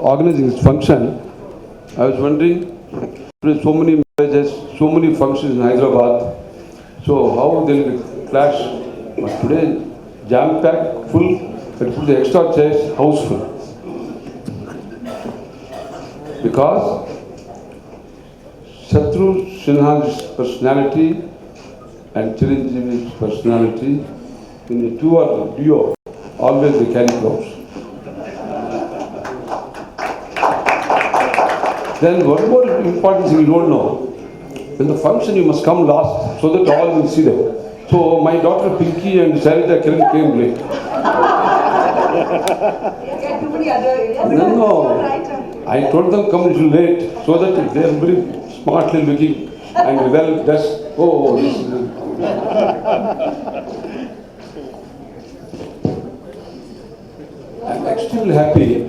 organizing this function, I was wondering, there are so many marriages, so many functions in Hyderabad, so how there will be clash? But today, jam-packed, full, but put the extra chairs, house full. Because Shatrughan Sinha's personality and Chiranjeevi's personality, when the two are duo, always they carry crowds. Then one more important thing you don't know. In the function you must come last so that all will see them. So my daughter Pinky and Sarita Kiran came late. No. I told them come a little late so that they are very smartly looking and well dressed. Oh, this is I'm extremely happy.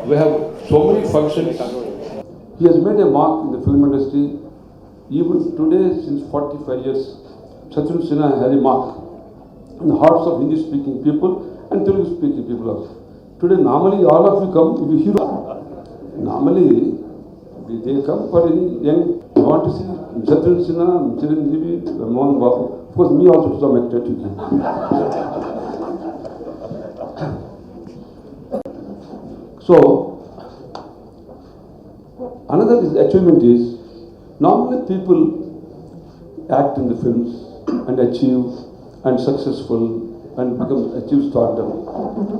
We have so many functions. He has made a mark in the film industry. Even today, since 45 years, Shatrughan Sinha has a mark in the hearts of Hindi-speaking people and Telugu-speaking people also. Today, normally all of you come, if you hear, normally they come for any young, you want to see Shatrughan Sinha, Chiranjeevi, Mohan Babu. Of course, me also to some extent. So, another achievement is, normally people act in the films and achieve and successful and achieve stardom.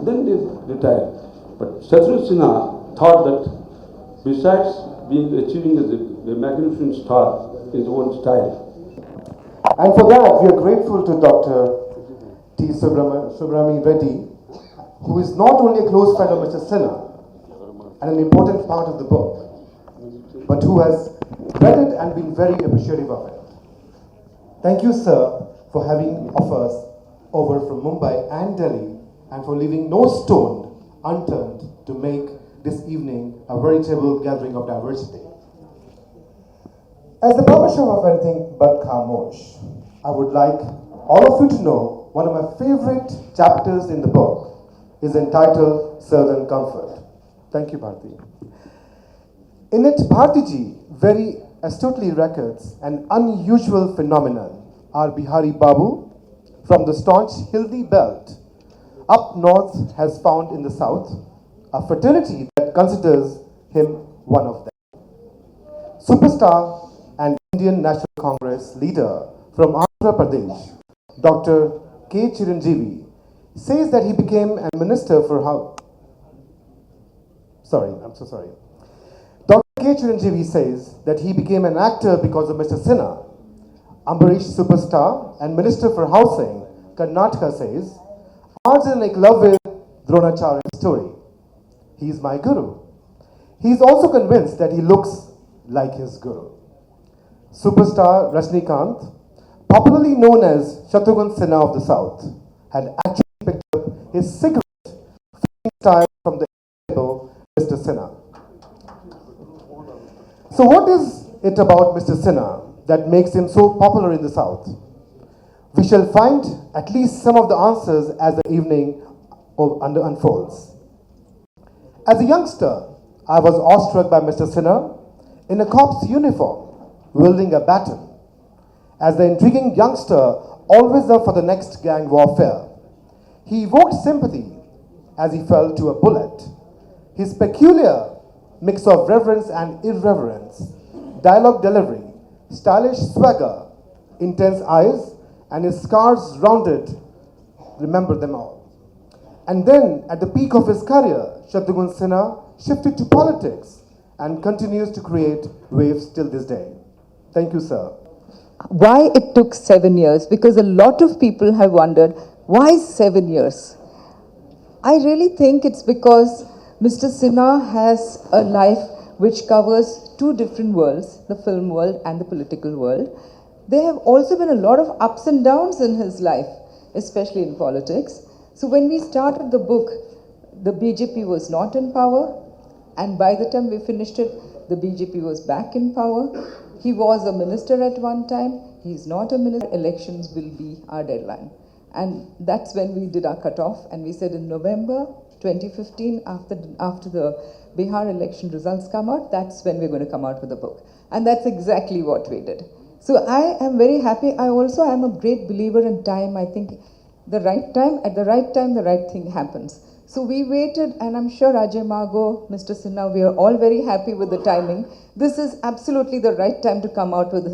Then they retire. But Shatrughan Sinha thought that besides achieving as a magnificent star, his own style. And for that, we are grateful to Dr. T. Subramani Reddy, who is not only a close friend of Mr. Sinha and an important part of the book, but who has read it and been very appreciative of it. Thank you, sir, for having of us over from Mumbai and Delhi and for leaving no stone unturned to make this evening a veritable gathering of diversity. As the publisher of Anything But Khamosh, I would like all of you to know one of my favorite chapters in the book is entitled Southern Comfort. Thank you, Bharti. In it, Bhartiji very astutely records an unusual phenomenon. Our Bihari Babu, from the staunch Hildi belt up north, has found in the south a fraternity that considers him one of them. Superstar and Indian National Congress leader from Andhra Pradesh, Dr. K. Chiranjeevi, says that he became a minister for Dr. K. Chiranjeevi says that he became an actor because of Mr. Sinha. Ambarish Superstar and Minister for Housing, Karnataka, says, Arjun ek love with Dronacharya's story. He is my guru. He is also convinced that he looks like his guru. Superstar Rajnikant, popularly known as Shatrughan Sinha of the South, had actually picked up his cigarette style from the Mr. Sinha. So what is it about Mr. Sinha that makes him so popular in the South? We shall find at least some of the answers as the evening unfolds. As a youngster, I was awestruck by Mr. Sinha in a cop's uniform, wielding a baton. As the intriguing youngster, always up for the next gang warfare, he evoked sympathy as he fell to a bullet. His peculiar mix of reverence and irreverence, dialogue delivery, stylish swagger, intense eyes, and his scars rounded, remember them all. And then, at the peak of his career, Shatrughan Sinha shifted to politics and continues to create waves till this day. Thank you, sir. Why it took 7 years? Because a lot of people have wondered, why 7 years? I really think it's because Mr. Sinha has a life which covers two different worlds, the film world and the political world. There have also been a lot of ups and downs in his life, especially in politics. So when we started the book, the BJP was not in power, and by the time we finished it, the BJP was back in power. He was a minister at one time, he's not a minister. Elections will be our deadline. And that's when we did our cutoff, and we said in November 2015, after the Bihar election results come out, that's when we're going to come out with the book. And that's exactly what we did. So I am very happy. I also am a great believer in time. I think the right time, at the right time, the right thing happens. So we waited, and I'm sure Ajay Margo, Mr. Sinha, we are all very happy with the timing. This is absolutely the right time to come out with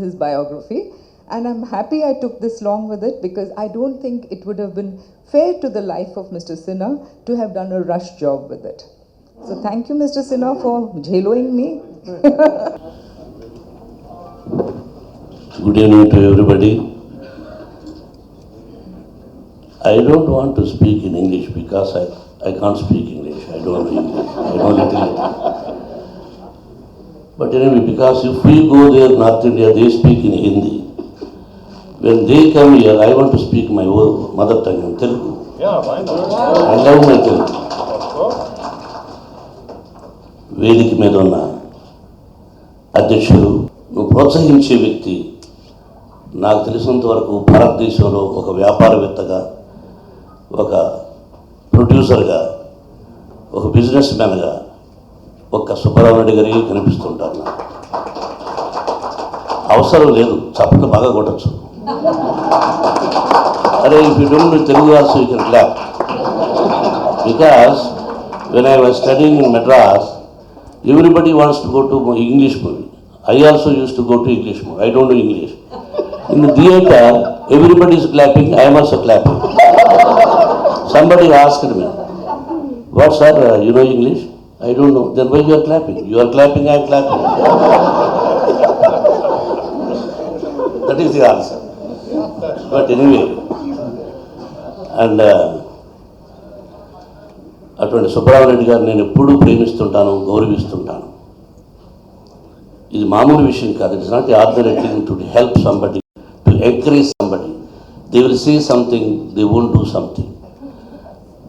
his biography. And I'm happy I took this long with it, because I don't think it would have been fair to the life of Mr. Sinha to have done a rush job with it. So thank you, Mr. Sinha, for jailoing me. Good evening to everybody. I don't want to speak in English because I can't speak English. I don't know English. I know little. But anyway, because if we go there, North India, they speak in Hindi. When they come here, I want to speak my mother tongue in Telugu. Yeah, why not? I love my Telugu. వేదిక మీద ఉన్న అధ్యక్షులు, నువ్వు ప్రోత్సహించే వ్యక్తి, నాకు తెలిసినంత వరకు భారతదేశంలో ఒక వ్యాపారవేత్తగా, ఒక ప్రొడ్యూసర్గా, ఒక బిజినెస్ మ్యాన్గా ఒక్క సుబ్బారావు గారి కనిపిస్తుంటారు నాకు. అవసరం లేదు, చప్పట్లు బాగా కొట్టచ్చు. అరే, if you don't know Telugu also you can clap. Because when I was studying in Madras, everybody wants to go to English movie. I also used to go to English movie. I don't know English. In the theater, everybody is clapping. I am also clapping. Somebody asked me, "What, sir? You know English?" I don't know. Then why you are clapping? You are clapping. I am clapping. That is the answer. But anyway, and. అటువంటి సుబ్బారావు గారు నేను ఎప్పుడూ ప్రేమిస్తుంటాను, గౌరవిస్తుంటాను. ఇది మామూలు విషయం కాదు. It's not ordinary thing to help somebody, to encourage somebody. They will say something, they won't do something.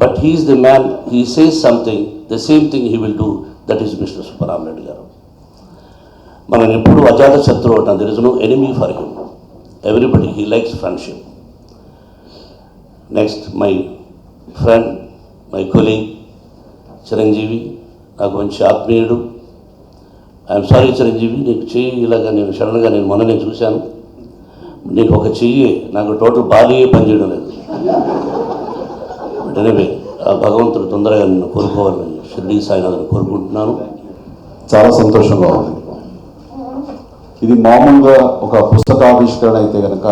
But he is the man, he says something, the same thing he will do. That is mister Subbarao garu. మనం ఎప్పుడు అజాత శత్రువు అంటాం. There is no enemy for him. Everybody, he likes friendship. Next my friend, my colleague Chiranjeevi, నాకు మంచి ఆత్మీయుడు. I'm sorry Chiranjeevi, నీకు చెయ్యి ఇలాగా నేను సడన్గా మొన్ననే చూశాను. నీకు ఒక చెయ్యి, నాకు టోటల్ బాడీయే పనిచేయడం లేదు. బట్ ఎనీవే, ఆ భగవంతుడు తొందరగా నిన్ను కోరుకోవాలని షిరిడీ సాయినాథ్ని కోరుకుంటున్నాను. చాలా సంతోషంగా ఉంది. ఇది మామూలుగా ఒక పుస్తకావిష్కరణ అయితే కనుక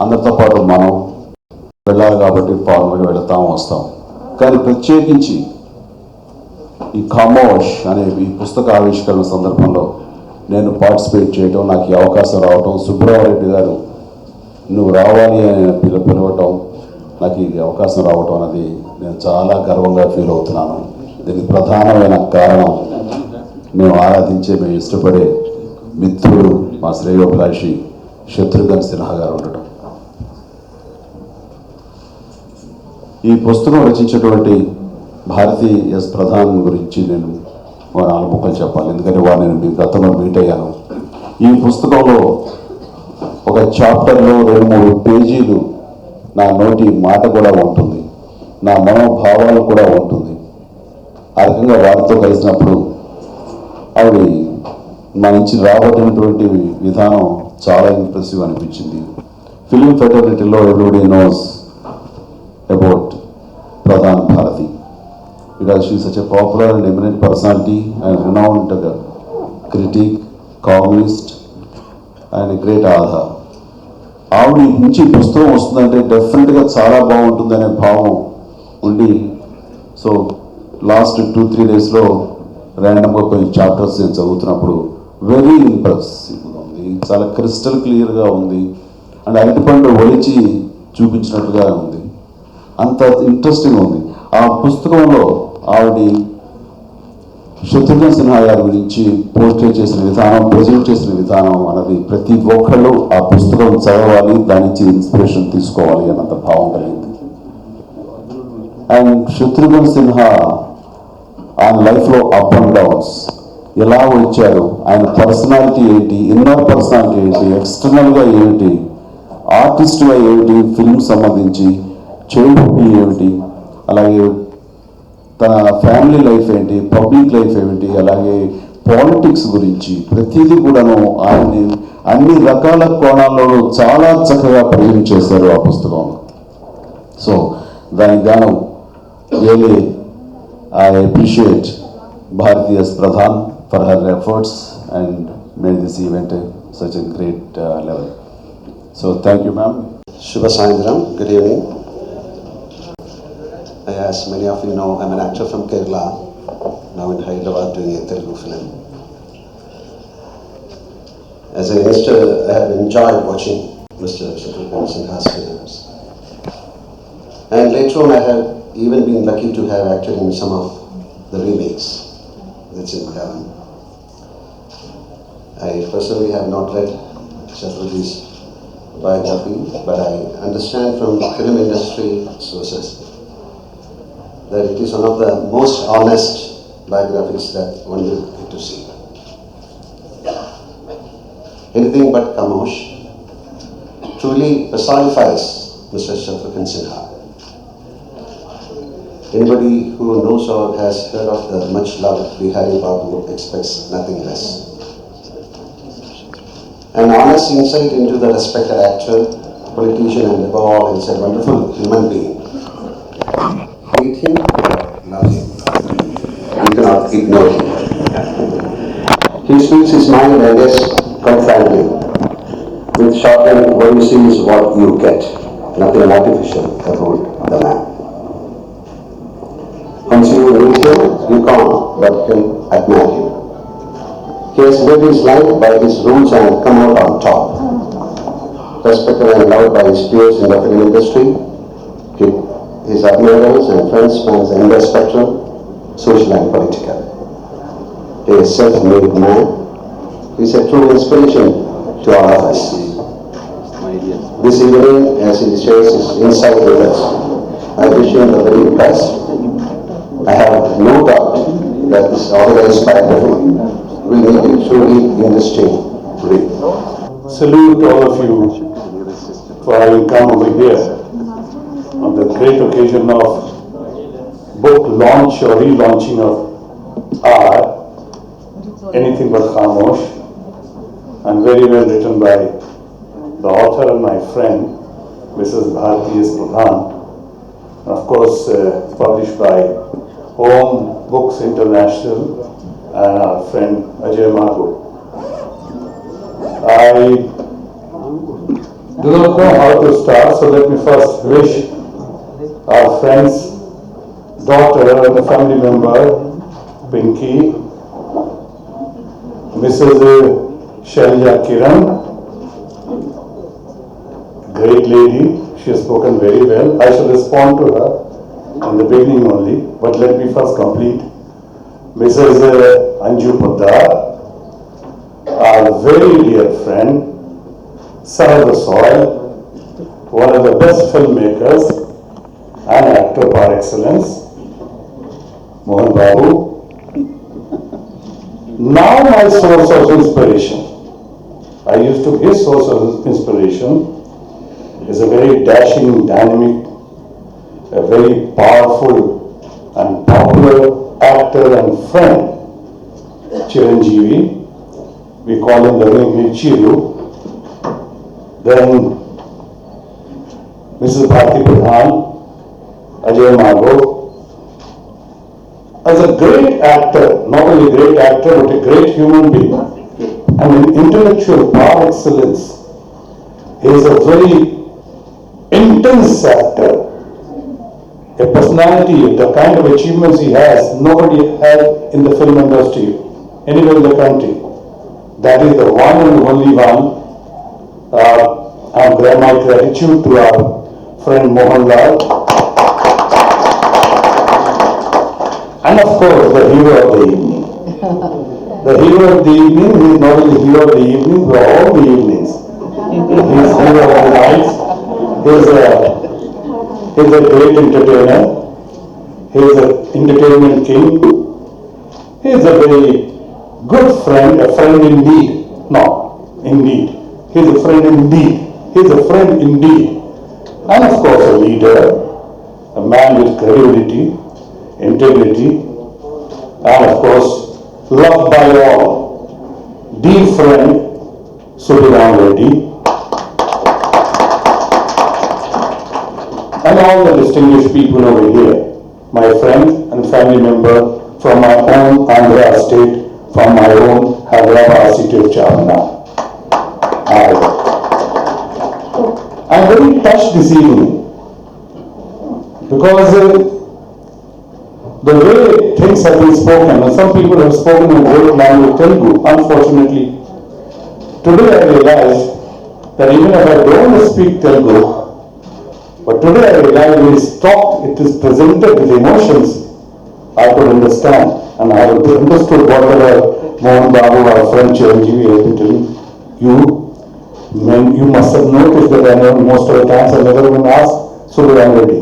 అందరితో పాటు మనం వెళ్ళాలి కాబట్టి ఫార్మల్గా వెళతాం వస్తాం. కానీ ప్రత్యేకించి ఈ ఖమోష్ అనే ఈ పుస్తక ఆవిష్కరణ సందర్భంలో నేను పార్టిసిపేట్ చేయడం, నాకు ఈ అవకాశం రావటం, సుబ్బారావు గారు నువ్వు రావాలి అని పిలవటం, నాకు ఈ అవకాశం రావటం అనేది నేను చాలా గర్వంగా ఫీల్ అవుతున్నాను. దీనికి ప్రధానమైన కారణం మేము ఆరాధించే, మేము ఇష్టపడే మిత్రుడు, మా శ్రేయోభిలాషి శత్రుఘ్న సిన్హా గారు ఉండటం. ఈ పుస్తకం రచించినటువంటి భారతీ ఎస్ ప్రధాన్ గురించి నేను 4 ముక్కలు చెప్పాలి. ఎందుకంటే నేను మీ గతంలో మీట్ అయ్యాను. ఈ పుస్తకంలో ఒక చాప్టర్లో 2-3 పేజీలు నా నోటి మాట కూడా ఉంటుంది, నా మనోభావాలు కూడా ఉంటుంది. ఆ రకంగా వారితో కలిసినప్పుడు ఆవిడ మా నుంచి రాబట్టినటువంటి విధానం చాలా ఇంప్రెసివ్ అనిపించింది. ఫిలిం ఫెటర్నిటీలో everybody knows about Pradhan Bharati because she is such a popular and eminent personality and renowned critic, columnist and a great author. ఆవిడ నుంచి పుస్తకం వస్తుందంటే డెఫినెట్గా చాలా బాగుంటుందనే భావం ఉండి, సో లాస్ట్ 2-3 డేస్లో ర్యాండమ్గా కొన్ని చాప్టర్స్ నేను చదువుతున్నప్పుడు వెరీ ఇంప్రెసివ్గా ఉంది, చాలా క్రిస్టల్ క్లియర్గా ఉంది అండ్ అరటిపండు ఒలిచి చూపించినట్టుగా ఉంది. అంత ఇంట్రెస్టింగ్ ఉంది. ఆ పుస్తకంలో ఆవిడ శత్రుఘ్న సిన్హా గారి గురించి పోర్ట్రేట్ చేసిన విధానం, ప్రజెంట్ చేసిన విధానం అన్నది ప్రతి ఒక్కళ్ళు ఆ పుస్తకం చదవాలి, దాని నుంచి ఇన్స్పిరేషన్ తీసుకోవాలి అన్నంత భావం కలిగింది. అండ్ శత్రుఘ్న సిన్హా ఆయన లైఫ్లో అప్ అండ్ డౌన్స్ ఎలా వచ్చారు, ఆయన పర్సనాలిటీ ఏంటి, ఇన్నర్ పర్సనాలిటీ ఏంటి, ఎక్స్టర్నల్గా ఏంటి, ఆర్టిస్ట్గా ఏమిటి, ఫిల్మ్ సంబంధించి చైల్డ్హుడ్ ఏమిటి, అలాగే తన ఫ్యామిలీ లైఫ్ ఏంటి, పబ్లిక్ లైఫ్ ఏమిటి, అలాగే పాలిటిక్స్ గురించి ప్రతిదీ కూడాను ఆయన్ని అన్ని రకాల కోణాల్లో చాలా చక్కగా ప్రజెంట్ చేశారు ఆ పుస్తకంలో. సో దానికి గాను really I appreciate Bharati as Pradhan for her efforts and made this event such a great level. So thank you, ma'am. Shubha Saindram, good evening. As many of you know, I'm an actor from Kerala, now in Hyderabad doing a Telugu film. As a youngster, I have enjoyed watching Mr. Shatrughan Sinha's films. And later on, I have even been lucky to have acted in some of the remakes. That's in Malayalam. I personally have not read Shatrughan's biography, but I understand from film industry sources that it is one of the most honest biographies that one will get to see. Anything but Khamosh truly personifies Mr. Shatrughan Sinha. Anybody who knows or has heard of the much loved Mohan Babu expects nothing less. An honest insight into the respected actor, politician, and above all, is a wonderful human being. Hate him or love him, you cannot ignore him. He speaks his mind and yes, quite frankly. With shorthand, what you see is what you get. Nothing artificial about the man. Once you meet him, you can't but can admire him. He has lived his life by his rules and come out on top. Respected and loved by his peers in the film industry, his admirers and friends spans the entire spectrum, social and political. He is a self-made man. He is a true inspiration to all of us. This evening, as he shares his insight with us, I wish him the very best. I have no doubt that this organized biography will make it truly interesting to read. Salute all of you for having come over here on the great occasion of book launch or relaunching of art, Anything But Khamosh, and very well written by the author and my friend, Mrs. Bharati S. Pradhan, and of course published by Home Books International and our friend Ajay Magu. I do not know how to start, so let me first wish our friend's daughter and a family member, Pinky, Mrs. Shailja Kiran, great lady, she has spoken very well. I shall respond to her in the beginning only, but let me first complete. Mrs. Anju Poddar, our very dear friend, son of the soil, one of the best filmmakers and actor par excellence, Mohan Babu. Now my source of inspiration, I used to, his source of inspiration is a very dashing, dynamic, a very powerful and popular actor and friend, Chiranjeevi. We call him lovingly Chiru. Then Mrs. Bharati Pradhan, Ajay Mago. As a great actor, not only a great actor, but a great human being, and an intellectual par excellence. He is a very intense actor, a personality, the kind of achievements he has, nobody had in the film industry, anywhere in the country. That is the one and only one. I grant my gratitude to our friend Mohan Lal. And of course, the hero of the evening. The hero of the evening, he is not only the hero of the evening, but all the evenings. He is hero of the nights. He is a great entertainer. He is an entertainment king. He is a very good friend, a friend in need. No, indeed. He is a friend indeed. He is a friend indeed. And of course a leader, a man with credibility. integrity, and of course, loved by all. Dear friend, Shatrughan Reddy, and all the distinguished people over here, my friend and family member from my own Andhra state, from my own Hyderabad city of Charminar. I'm very touched this evening because the way things have been spoken, and some people have spoken in great language Telugu, unfortunately, today I realize that even if I don't speak Telugu, but today I realize when it is presented with emotions, I could understand, and I understood whatever Mohan Babu, our friend Chiranjeevi, has been telling you. You must have noticed that I know most of the times I never even asked Shatrughan Reddy.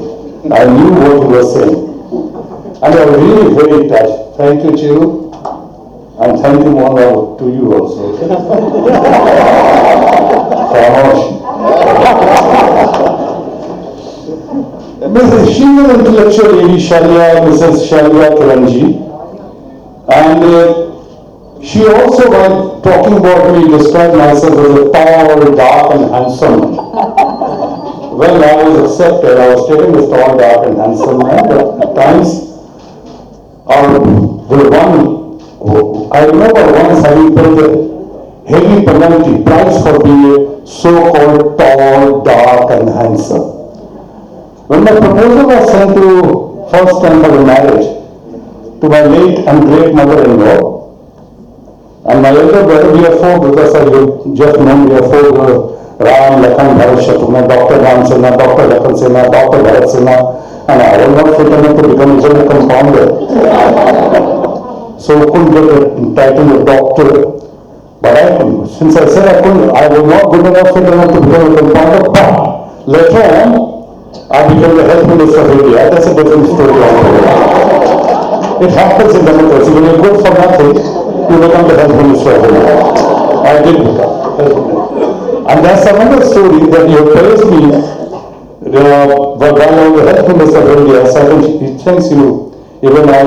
I knew what he was saying. And I was really very touched. Thank you, Chiru. And thank you, Mohan Babu, to you also. Khamosh. She was an intellectual lady, Mrs. Shalya Kiranji. And she also, while talking about me, described myself as a tall, dark and handsome man. Well, I was accepted. I was taken as tall, dark and handsome man, but at times, I remember once having paid a heavy penalty, price for being so-called tall, dark and handsome. When my proposal was sent to first time for the marriage to my late and great mother-in-law, and my elder brother, we are four brothers, as you just know, we are four Ram, Lakhan, Bharat, Shatrughan, Dr. Ram Sinha, Dr. Lakhan Sinha, Dr. Bharat Sinha, and I was not fit enough to become a general compounder. So I couldn't get the title of doctor. But since I said I was not good enough, fit enough to become a compounder, but later on, I became the health minister of India. That's a different story altogether. It happens in democracy. When you're good for nothing, you become the health minister of India. I did become health minister. And that's another story that you praised me while I was the health minister of India. Thanks you. Even I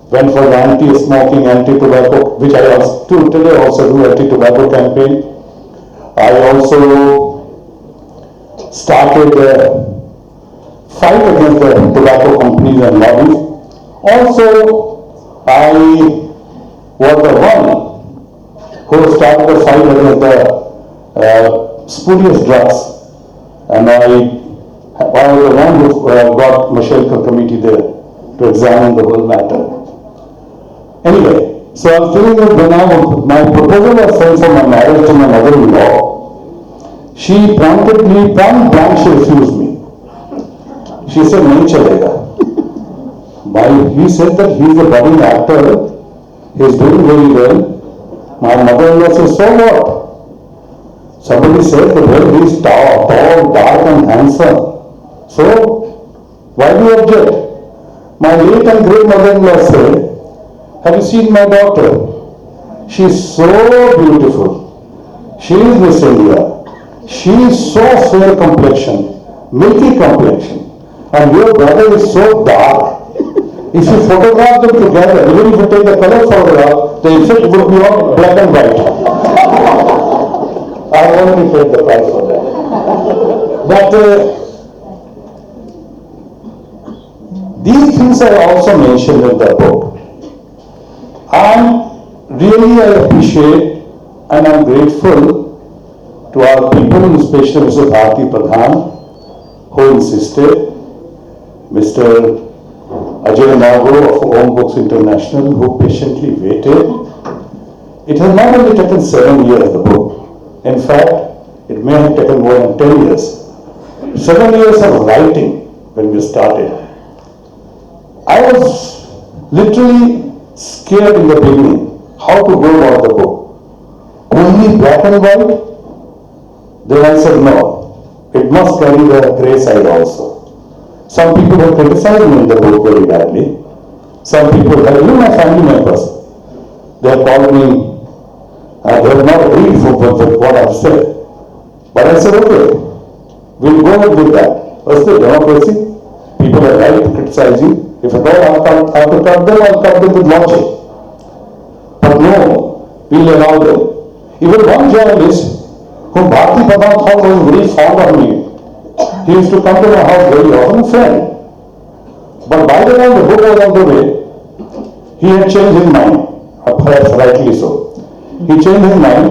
went for the anti-smoking, anti-tobacco, which I today also do anti-tobacco campaign. I also started fight against the tobacco companies and lobbies. Also, I was the one who started the fight against the spurious drugs, and I was the one who got Michelle committee there to examine the whole matter. Anyway, so I was telling you when my proposal was sent for my marriage to my mother-in-law, she prompted me, point blank she refused me. She said, "Nahi chalega." He said that he is a budding actor, he is doing very well. My mother-in-law said, "So what?" Somebody said that well, he is tall, dark and handsome. So, why do you object? My late and great mother-in-law said, "Have you seen my daughter? She is so beautiful. She is Miss India. She is so fair complexion, milky complexion. And your brother is so dark. If you photograph them together, even if you take the color photograph, the effect would be all black and white." I only paid the price for that. But these things are also mentioned in the book. And really I appreciate and I'm grateful to our people, especially Mr. Bharti Pradhan, who insisted, Mr. Ajay Nago of Home Books International, who patiently waited. It has not only taken 7 years, the book. In fact, it may have taken more than 10 years. 7 years of writing when we started. I was literally scared in the beginning how to go about the book. Only black and white? Then I said no, it must carry the grey side also. Some people have criticized me in the book very badly. Some people have, even my family members, they have called me, they have not agreed with what I have said. But I said, okay, we'll go ahead with that. What's the democracy? People are right to criticize you. If at all I have to cut them, I'll cut them with logic. But no, we'll allow them. Even one journalist whom Bharati Pradhan thought was very fond of me, he used to come to my house very often, a friend. But by the time the book was on the way, he had changed his mind, perhaps rightly so. He changed his mind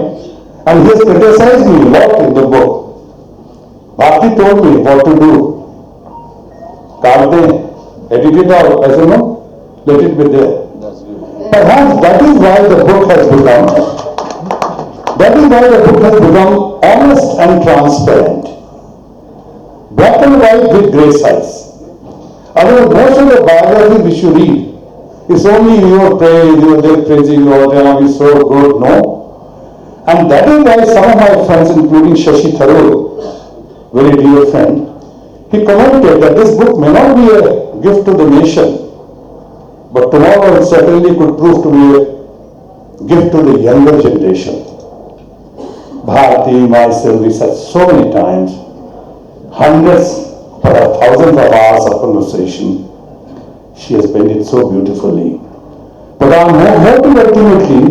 and he has criticized me a lot in the book. Bharati told me what to do. Edit it out, I said no, let it be there. Perhaps that is why the book has become honest and transparent. Black and white with grey size. Otherwise, most of the biographies which you read, it's only your praise, they're praising you, they is so good, no. And that is why some of my friends, including Shashi Tharoor, very dear friend, he commented that this book may not be a gift to the nation, but tomorrow it certainly could prove to be a gift to the younger generation. Bharati, myself, we sat so many times, hundreds, perhaps thousands of hours of conversation. She has spent it so beautifully. But our motive ultimately,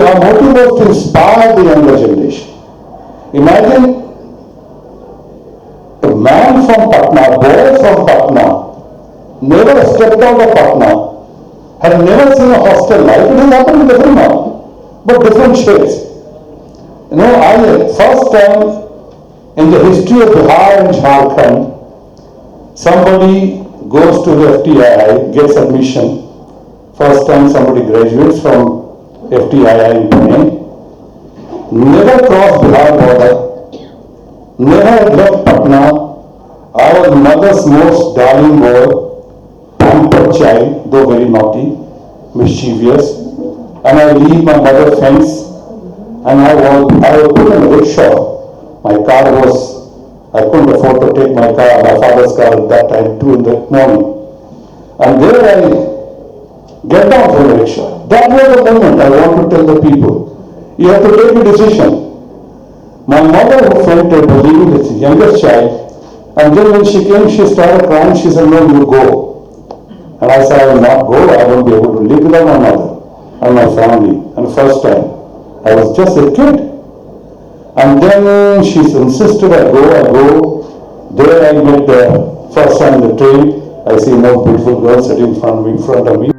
our motive was to inspire the younger generation. Imagine a man from Patna, boy from Patna, never stepped out of Patna, had never seen a hostel life. It has happened in every now, but different shades. First time in the history of Bihar and Jharkhand, somebody goes to the FTII, gets admission. First time somebody graduates from FTII in Pune, never crossed Bihar border, never had left Patna. I was mother's most darling boy, pampered child, though very naughty, mischievous, and I leave my mother fence, and I was put in a rickshaw. My car I couldn't afford to take my father's car at that time, 2 in the morning. And there I get down from the rickshaw. That was the moment I want to tell the people. You have to take a decision. My mother, who fainted, was leaving the youngest child, and then when she came, she started crying. She said, no, you go. And I said, I will not go. I won't be able to live without my mother and my family. And the first time, I was just a kid. And then she insisted I go. There I met the first time in the train. I see more beautiful girl sitting in front of me.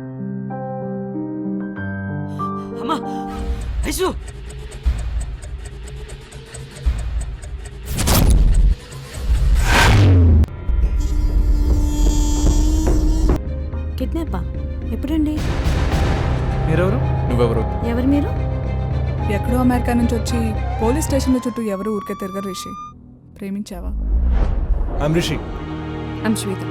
Amma, Aisu. కిడ్నాపా? ఎప్పుడండి? మీరెవరు? నువ్వెవరు? ఎవరు మీరు? ఎక్కడో America నుంచి వచ్చి police స్టేషన్ల చుట్టూ ఎవరు ఊరికే తిరగరు రిషి. ప్రేమించావా? ఐమ్ రిషి. I'm Shweta.